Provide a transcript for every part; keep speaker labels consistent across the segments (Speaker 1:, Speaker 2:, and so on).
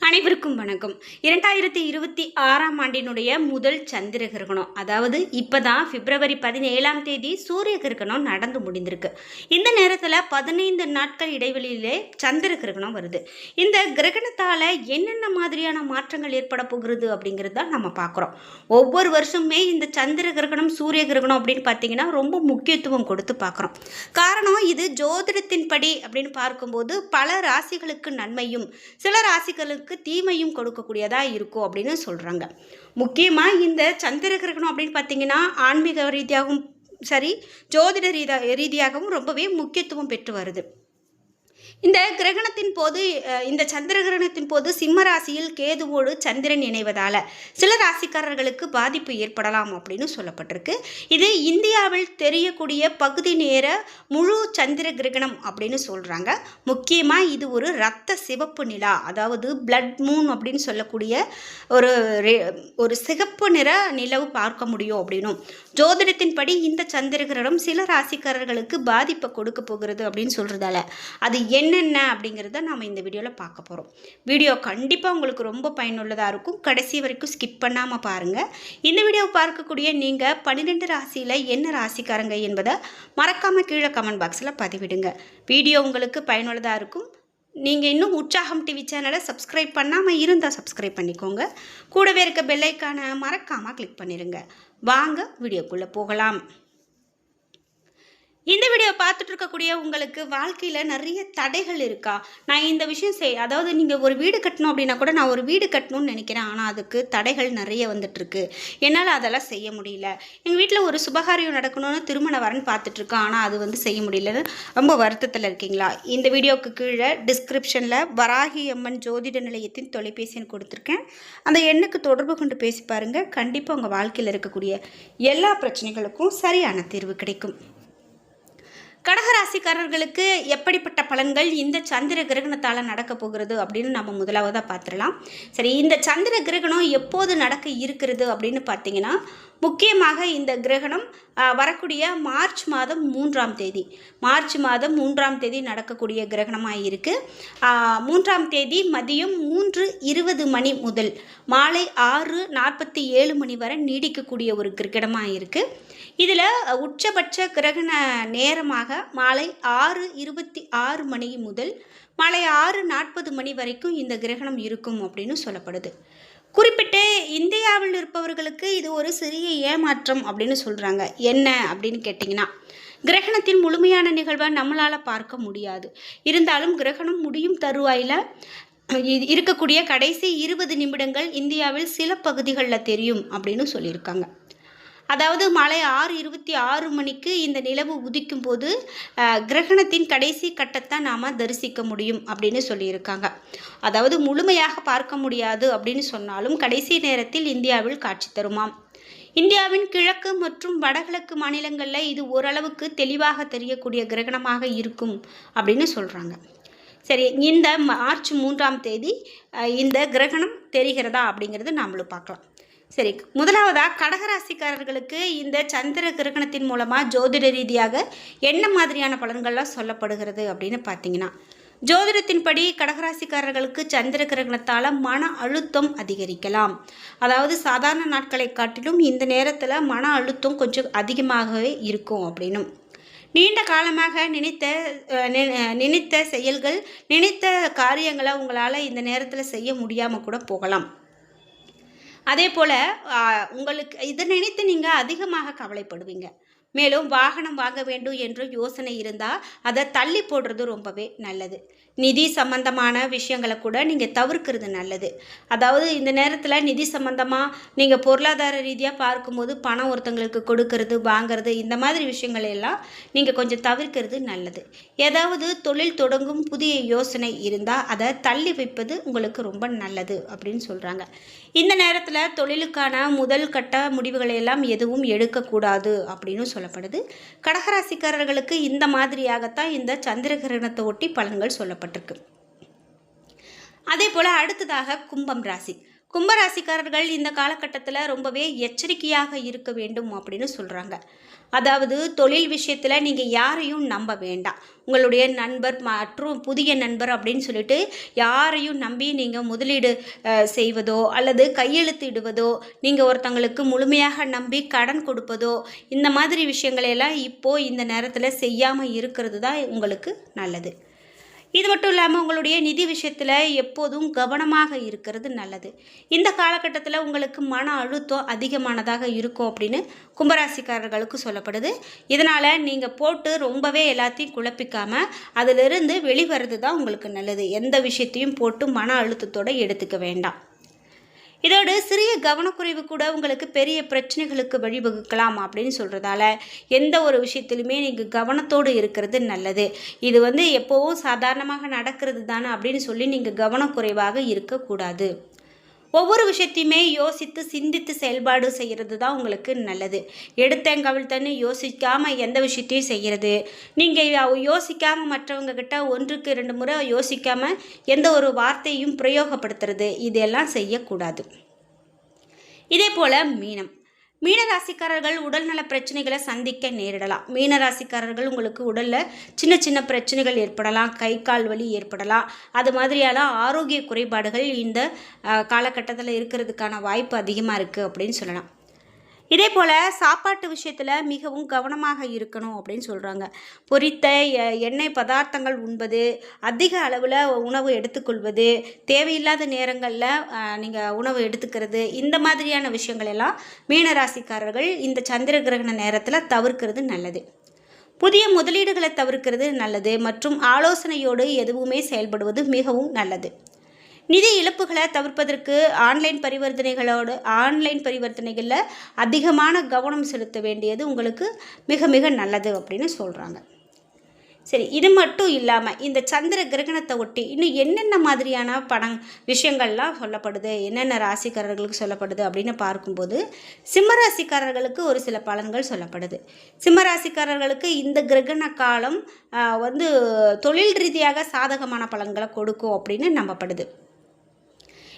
Speaker 1: அனைவருக்கும் வணக்கம். 2026ஆம் ஆண்டினுடைய முதல் சந்திர கிரகணம், அதாவது இப்போதான் பிப்ரவரி 17ஆம் தேதி சூரிய கிரகணம் நடந்து முடிந்திருக்கு. இந்த நேரத்தில் 15 நாட்கள் இடைவெளியிலே சந்திர கிரகணம் வருது. இந்த கிரகணத்தால் என்னென்ன மாதிரியான மாற்றங்கள் ஏற்பட போகிறது அப்படிங்கிறது தான் நம்ம பார்க்குறோம். ஒவ்வொரு வருஷமே இந்த சந்திர கிரகணம் சூரிய கிரகணம் அப்படின்னு பார்த்தீங்கன்னா ரொம்ப முக்கியத்துவம் கொடுத்து பார்க்குறோம். காரணம் இது ஜோதிடத்தின்படி அப்படின்னு பார்க்கும்போது பல ராசிகளுக்கு நன்மையும் சில ராசிகளுக்கு தீமையும் கொடுக்கக்கூடியதாக இருக்கும் அப்படின்னு சொல்கிறாங்க. முக்கியமாக இந்த சந்திர கிரகணம் அப்படின்னு பார்த்தீங்கன்னா ஆன்மீக ரீதியாகவும் சரி, ஜோதிட ரீதியாகவும் ரொம்பவே முக்கியத்துவம் பெற்று வருது. இந்த கிரகணத்தின் போது இந்த சந்திர கிரகணத்தின் போது சிம்ம ராசியில் கேதுவோடு சந்திரன் இணைவதால் சில ராசிக்காரர்களுக்கு பாதிப்பு ஏற்படலாம் அப்படின்னு சொல்லப்பட்டிருக்கு. இது இந்தியாவில் தெரியக்கூடிய பகுதி நேர முழு சந்திர கிரகணம் அப்படின்னு சொல்கிறாங்க. முக்கியமாக இது ஒரு இரத்த சிவப்பு நிலா, அதாவது பிளட் மூன் அப்படின்னு சொல்லக்கூடிய ஒரு சிகப்பு நிற நிலவு பார்க்க முடியும் அப்படின்னும் ஜோதிடத்தின்படி இந்த சந்திர கிரகணம் சில ராசிக்காரர்களுக்கு பாதிப்பை கொடுக்க போகிறது அப்படின்னு சொல்கிறதால அது என்னென்ன அப்படிங்கிறத நாம் இந்த வீடியோவில் பார்க்க போகிறோம். வீடியோ கண்டிப்பாக உங்களுக்கு ரொம்ப பயனுள்ளதாக இருக்கும். கடைசி வரைக்கும் ஸ்கிப் பண்ணாமல் பாருங்கள். இந்த வீடியோவை பார்க்கக்கூடிய நீங்கள் 12 ராசியில் என்ன ராசிக்காரங்க என்பதை மறக்காமல் கீழே கமெண்ட் பாக்ஸில் பதிவிடுங்க. வீடியோ உங்களுக்கு பயனுள்ளதாக இருக்கும். நீங்கள் இன்னும் உற்சாகம் டிவி சேனலை சப்ஸ்கிரைப் பண்ணாமல் இருந்தால் சப்ஸ்கிரைப் பண்ணிக்கோங்க. கூடவே இருக்க பெல் ஐக்கானை மறக்காமல் கிளிக் பண்ணிடுங்க. வாங்க வீடியோக்குள்ளே போகலாம். இந்த வீடியோ பார்த்துட்டு இருக்கக்கூடிய உங்களுக்கு வாழ்க்கையில் நிறைய தடைகள் இருக்கா? நான் இந்த விஷயம் அதாவது நீங்கள் ஒரு வீடு கட்டணும் அப்படின்னா கூட நான் ஒரு வீடு கட்டணும்னு நினைக்கிறேன், ஆனால் அதுக்கு தடைகள் நிறைய வந்துட்டுருக்கு, என்னால் அதெல்லாம் செய்ய முடியல. எங்கள் வீட்டில் ஒரு சுபகாரியம் நடக்கணும்னு திருமண வரன் பார்த்துட்ருக்கோம், ஆனால் அது செய்ய முடியலன்னு ரொம்ப வருத்தத்தில் இருக்கீங்களா? இந்த வீடியோவுக்கு கீழே டிஸ்கிரிப்ஷனில் வராகி அம்மன் ஜோதிட நிலையத்தின் தொலைபேசி எண் கொடுத்துருக்கேன். அந்த எண்ணுக்கு தொடர்பு கொண்டு பேசி பாருங்கள். கண்டிப்பாக உங்கள் வாழ்க்கையில் இருக்கக்கூடிய எல்லா பிரச்சனைகளுக்கும் சரியான தீர்வு கிடைக்கும். கடகராசிக்காரர்களுக்கு எப்படிப்பட்ட பலன்கள் இந்த சந்திர கிரகணத்தால் நடக்க போகிறது அப்படின்னு நம்ம முதலாவதாக பார்த்துடலாம். சரி, இந்த சந்திர கிரகணம் எப்போது நடக்க இருக்கிறது அப்படின்னு பார்த்தீங்கன்னா, முக்கியமாக இந்த கிரகணம் வரக்கூடிய மார்ச் மாதம் 3ஆம் தேதி நடக்கக்கூடிய கிரகணமாக இருக்குது. 3ஆம் தேதி மதியம் 3:20 மணி முதல் மாலை 6:47 மணி வரை நீடிக்கக்கூடிய ஒரு கிரகணமாக இருக்குது. இதில் உச்சபட்ச கிரகண நேரமாக மாலை 6:26 மணி முதல் மாலை 6:40 மணி வரைக்கும் இந்த கிரகணம் இருக்கும் அப்படின்னு சொல்லப்படுது. குறிப்பிட்டு இந்தியாவில் இருப்பவர்களுக்கு இது ஒரு சிறிய ஏமாற்றம் அப்படின்னு சொல்கிறாங்க. என்ன அப்படின்னு கேட்டிங்கன்னா, கிரகணத்தின் முழுமையான நிகழ்வை நம்மளால் பார்க்க முடியாது. இருந்தாலும் கிரகணம் முடியும் தருவாயில் இருக்கக்கூடிய கடைசி 20 நிமிடங்கள் இந்தியாவில் சில பகுதிகளில் தெரியும் அப்படின்னு சொல்லியிருக்காங்க. அதாவது மாலை 6:26 மணிக்கு இந்த நிலவு உதிக்கும் போது கிரகணத்தின் கடைசி கட்டத்தை நாம் தரிசிக்க முடியும் அப்படின்னு சொல்லியிருக்காங்க. அதாவது முழுமையாக பார்க்க முடியாது அப்படின்னு சொன்னாலும் கடைசி நேரத்தில் இந்தியாவில் காட்சி தருமாம். இந்தியாவின் கிழக்கு மற்றும் வடகிழக்கு மாநிலங்களில் இது ஓரளவுக்கு தெளிவாக தெரியக்கூடிய கிரகணமாக இருக்கும் அப்படின்னு சொல்கிறாங்க. சரி, இந்த மார்ச் 3ஆம் தேதி இந்த கிரகணம் தெரிகிறதா அப்படிங்கிறது நாமளும் பார்க்கலாம். சரி, முதலாவதாக கடகராசிக்காரர்களுக்கு இந்த சந்திர கிரகணத்தின் மூலமாக ஜோதிட ரீதியாக என்ன மாதிரியான பலன்கள்லாம் சொல்லப்படுகிறது அப்படின்னு பார்த்தீங்கன்னா, ஜோதிடத்தின்படி கடகராசிக்காரர்களுக்கு சந்திர கிரகணத்தால் மன அழுத்தம் அதிகரிக்கலாம். அதாவது சாதாரண நாட்களை காட்டிலும் இந்த நேரத்தில் மன அழுத்தம் கொஞ்சம் அதிகமாகவே இருக்கும் அப்படின்னும், நீண்ட காலமாக நினைத்த செயல்கள் நினைத்த காரியங்களை உங்களால் இந்த நேரத்தில் செய்ய முடியாமல் கூட போகலாம். அதே போல் உங்களுக்கு இதை நினைத்து நீங்கள் அதிகமாக கவலைப்படுவீங்க. மேலும் வாகனம் வாங்க வேண்டும் என்ற யோசனை இருந்தால் அதை தள்ளி போடுறது ரொம்பவே நல்லது. நிதி சம்பந்தமான விஷயங்களை கூட நீங்கள் தவிர்க்கிறது நல்லது. அதாவது இந்த நேரத்தில் நிதி சம்பந்தமாக நீங்கள் பொருளாதார ரீதியாக பார்க்கும்போது பணம் ஒருத்தங்களுக்கு கொடுக்கறது வாங்கிறது இந்த மாதிரி விஷயங்கள் எல்லாம் நீங்கள் கொஞ்சம் தவிர்க்கிறது நல்லது. ஏதாவது தொழில் தொடங்கும் புதிய யோசனை இருந்தால் அதை தள்ளி வைப்பது உங்களுக்கு ரொம்ப நல்லது அப்படின்னு சொல்கிறாங்க. இந்த நேரத்தில் தொழிலுக்கான முதல் கட்ட முடிவுகளை எல்லாம் எதுவும் எடுக்கக்கூடாது அப்படின்னு சொல்லப்படுது. கடகராசிக்காரர்களுக்கு இந்த மாதிரியாகத்தான் இந்த சந்திர கிரகணத்தை ஒட்டி பலன்கள் சொல்லப்பட்டிருக்கு. அதே போல் அடுத்ததாக கும்பம் ராசி. கும்பராசிக்காரர்கள் இந்த காலகட்டத்தில் ரொம்பவே எச்சரிக்கையாக இருக்க வேண்டும் அப்படின்னு சொல்கிறாங்க. அதாவது தொழில் விஷயத்தில் நீங்கள் யாரையும் நம்ப வேண்டாம். உங்களுடைய நண்பர் மற்றும் புதிய நண்பர் அப்படின்னு சொல்லிட்டு யாரையும் நம்பி நீங்கள் முதலீடு செய்வதோ அல்லது கையெழுத்து இடுவதோ, நீங்கள் ஒருத்தங்களுக்கு முழுமையாக நம்பி கடன் கொடுப்பதோ, இந்த மாதிரி விஷயங்களையெல்லாம் இப்போது இந்த நேரத்தில் செய்யாமல் இருக்கிறது தான் உங்களுக்கு நல்லது. இது மட்டும் இல்லாமல் உங்களுடைய நிதி விஷயத்தில் எப்போதும் கவனமாக இருக்கிறது நல்லது. இந்த காலகட்டத்தில் உங்களுக்கு மன அழுத்தம் அதிகமானதாக இருக்கும் அப்படின்னு கும்பராசிக்காரர்களுக்கு சொல்லப்படுது. இதனால் நீங்கள் போட்டு ரொம்பவே எல்லாத்தையும் குழப்பிக்காமல் அதிலிருந்து வெளிவரது தான் உங்களுக்கு நல்லது. எந்த விஷயத்தையும் போட்டு மன அழுத்தத்தோடு எடுத்துக்க வேண்டாம். இதோடு சிறிய கவனக்குறைவு கூட உங்களுக்கு பெரிய பிரச்சனைகளுக்கு வழிவகுக்கலாம் அப்படின்னு சொல்கிறதால எந்த ஒரு விஷயத்திலுமே நீங்கள் கவனத்தோடு இருக்கிறது நல்லது. இது எப்போவும் சாதாரணமாக நடக்கிறது தானே அப்படின்னு சொல்லி நீங்கள் கவனக்குறைவாக இருக்கக்கூடாது. ஒவ்வொரு விஷயத்தையுமே யோசித்து சிந்தித்து செயல்பாடு செய்கிறது தான் உங்களுக்கு நல்லது. எடுத்தேன் கவிழ்த்தன்னு யோசிக்காமல் எந்த விஷயத்தையும் செய்கிறது, நீங்கள் யோசிக்காமல் மற்றவங்க கிட்ட 1க்கு 2 முறை யோசிக்காமல் எந்த ஒரு வார்த்தையும் பிரயோகப்படுத்துறது, இதெல்லாம் செய்யக்கூடாது. இதே போல் மீனராசிக்காரர்கள் உடல்நல பிரச்சனைகளை சந்திக்க நேரிடலாம். மீனராசிக்காரர்கள் உங்களுக்கு உடலில் சின்ன சின்ன பிரச்சனைகள் ஏற்படலாம், கை கால் வலி ஏற்படலாம். அது மாதிரியான ஆரோக்கிய குறைபாடுகள் இந்த காலகட்டத்தில் இருக்கிறதுக்கான வாய்ப்பு அதிகமாக இருக்குது அப்படின்னு சொல்லலாம். இதே போல் சாப்பாட்டு விஷயத்தில் மிகவும் கவனமாக இருக்கணும் அப்படின்னு சொல்கிறாங்க. பொரித்த எண்ணெய் பதார்த்தங்கள் உண்பது, அதிக அளவில் உணவு எடுத்துக்கொள்வது, தேவையில்லாத நேரங்களில் நீங்கள் உணவு எடுத்துக்கிறது, இந்த மாதிரியான விஷயங்கள் எல்லாம் மீனராசிக்காரர்கள் இந்த சந்திர கிரகண நேரத்தில் தவிர்க்கிறது நல்லது. புதிய முதலீடுகளை தவிர்க்கிறது நல்லது மற்றும் ஆலோசனையோடு எதுவுமே செயல்படுவது மிகவும் நல்லது. நிதி இழப்புகளை தவிர்ப்பதற்கு ஆன்லைன் பரிவர்த்தனைகளில் அதிகமான கவனம் செலுத்த வேண்டியது உங்களுக்கு மிக மிக நல்லது அப்படின்னு சொல்கிறாங்க. சரி, இது மட்டும் இல்லாமல் இந்த சந்திர கிரகணத்தை ஒட்டி இன்னும் என்னென்ன மாதிரியான விஷயங்கள்லாம் சொல்லப்படுது, என்னென்ன ராசிக்காரர்களுக்கு சொல்லப்படுது அப்படின்னு பார்க்கும்போது சிம்மராசிக்காரர்களுக்கு ஒரு சில பலன்கள் சொல்லப்படுது. சிம்மராசிக்காரர்களுக்கு இந்த கிரகண காலம் தொழில் ரீதியாக சாதகமான பலன்களை கொடுக்கும் அப்படின்னு நம்பப்படுது.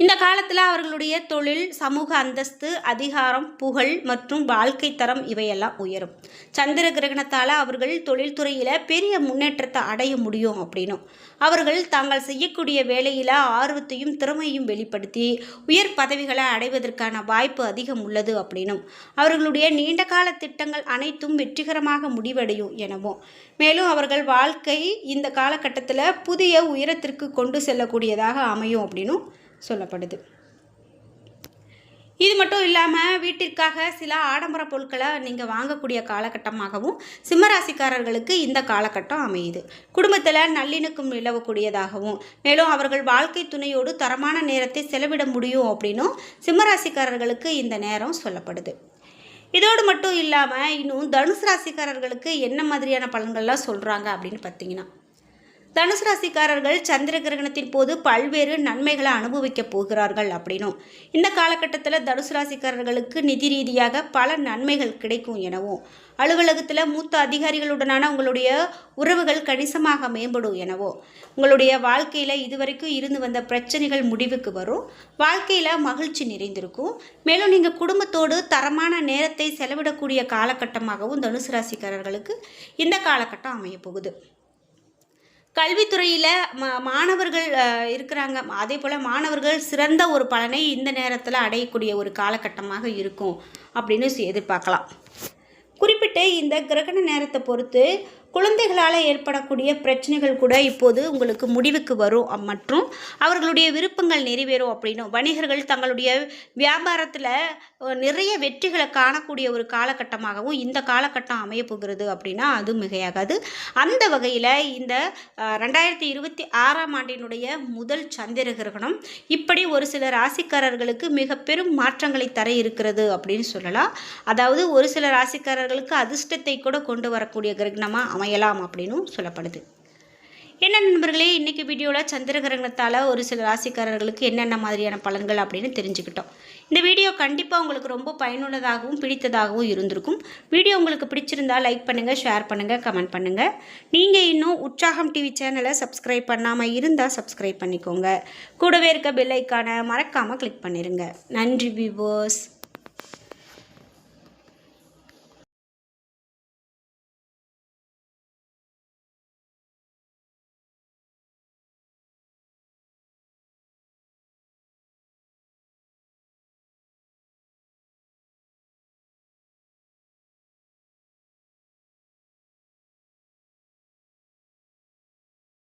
Speaker 1: இந்த காலத்தில் அவர்களுடைய தொழில், சமூக அந்தஸ்து, அதிகாரம், புகழ் மற்றும் வாழ்க்கை தரம் இவையெல்லாம் உயரும். சந்திர கிரகணத்தால் அவர்கள் தொழில்துறையில் பெரிய முன்னேற்றத்தை அடைய முடியும் அப்படின்னும், அவர்கள் தாங்கள் செய்யக்கூடிய வேலையில் ஆர்வத்தையும் திறமையும் வெளிப்படுத்தி உயர் பதவிகளை அடைவதற்கான வாய்ப்பு அதிகம் உள்ளது அப்படின்னும், அவர்களுடைய நீண்ட கால திட்டங்கள் அனைத்தும் வெற்றிகரமாக முடிவடையும் எனவும், மேலும் அவர்கள் வாழ்க்கை இந்த காலகட்டத்தில் புதிய உயரத்திற்கு கொண்டு செல்லக்கூடியதாக அமையும் அப்படின்னும் சொல்லப்படுது. இது மட்டும் இல்லாமல் வீட்டிற்காக சில ஆடம்பர பொருட்களை நீங்கள் வாங்கக்கூடிய காலகட்டமாகவும் சிம்மராசிக்காரர்களுக்கு இந்த காலகட்டம் அமையுது. குடும்பத்தில் நல்லிணக்கம் நிலவக்கூடியதாகவும், மேலும் அவர்கள் வாழ்க்கை துணையோடு தரமான நேரத்தை செலவிட முடியும் அப்படின்னும் சிம்மராசிக்காரர்களுக்கு இந்த நேரம் சொல்லப்படுது. இதோடு மட்டும் இல்லாமல் இன்னும் தனுசு ராசிக்காரர்களுக்கு என்ன மாதிரியான பலன்கள்லாம் சொல்கிறாங்க அப்படின்னு பார்த்தீங்கன்னா, தனுசு ராசிக்காரர்கள் சந்திர கிரகணத்தின் போது பல்வேறு நன்மைகளை அனுபவிக்க போகிறார்கள் அப்படின்னும், இந்த காலகட்டத்தில் தனுசு ராசிக்காரர்களுக்கு நிதி ரீதியாக பல நன்மைகள் கிடைக்கும் எனவும், அலுவலகத்தில் மூத்த அதிகாரிகளுடனான உங்களுடைய உறவுகள் கணிசமாக மேம்படும் எனவோ, உங்களுடைய வாழ்க்கையில் இதுவரைக்கும் இருந்து வந்த பிரச்சனைகள் முடிவுக்கு வரும், வாழ்க்கையில் மகிழ்ச்சி நிறைந்திருக்கும், மேலும் நீங்கள் குடும்பத்தோடு தரமான நேரத்தை செலவிடக்கூடிய காலகட்டமாகவும் தனுசு ராசிக்காரர்களுக்கு இந்த காலகட்டம் அமையப்போகுது. கல்வித்துறையில் மாணவர்கள் இருக்கிறாங்க, அதே போல் மாணவர்கள் சிறந்த ஒரு பலனை இந்த நேரத்தில் அடையக்கூடிய ஒரு காலகட்டமாக இருக்கும் அப்படின்னு எதிர்பார்க்கலாம். குறிப்பிட்ட இந்த கிரகண நேரத்தை பொறுத்து குழந்தைகளால் ஏற்படக்கூடிய பிரச்சனைகள் கூட இப்போது உங்களுக்கு முடிவுக்கு வரும் மற்றும் அவர்களுடைய விருப்பங்கள் நிறைவேறும் அப்படின்னும், வணிகர்கள் தங்களுடைய வியாபாரத்தில் நிறைய வெற்றிகளை காணக்கூடிய ஒரு காலகட்டமாகவும் இந்த காலகட்டம் அமையப்போகிறது அப்படின்னா அது மிகையாகாது. அந்த வகையில் இந்த 2026ஆம் ஆண்டினுடைய முதல் சந்திர கிரகணம் இப்படி ஒரு சில ராசிக்காரர்களுக்கு மிக பெரும் மாற்றங்களை தர இருக்கிறது அப்படின்னு சொல்லலாம். அதாவது ஒரு சில ராசிக்காரர்களுக்கு அதிர்ஷ்டத்தை கூட கொண்டு வரக்கூடிய கிரகணமாக அமையலாம் அப்படின்னு சொல்லப்படுது. என்ன நண்பர்களே, இன்றைக்கி வீடியோவில் சந்திர கிரகணத்தால் ஒரு சில ராசிக்காரர்களுக்கு என்னென்ன மாதிரியான பலன்கள் அப்படின்னு தெரிஞ்சுக்கிட்டோம். இந்த வீடியோ கண்டிப்பாக உங்களுக்கு ரொம்ப பயனுள்ளதாகவும் பிடித்ததாகவும் இருந்திருக்கும். வீடியோ உங்களுக்கு பிடிச்சிருந்தால் லைக் பண்ணுங்கள், ஷேர் பண்ணுங்கள், கமெண்ட் பண்ணுங்கள். நீங்கள் இன்னும் உற்சாகம் டிவி சேனலை சப்ஸ்கிரைப் பண்ணாமல் இருந்தால் சப்ஸ்கிரைப் பண்ணிக்கோங்க. கூடவே இருக்க பெல் ஐக்கானை மறக்காமல் கிளிக் பண்ணிடுங்க. நன்றி வியூவர்ஸ்.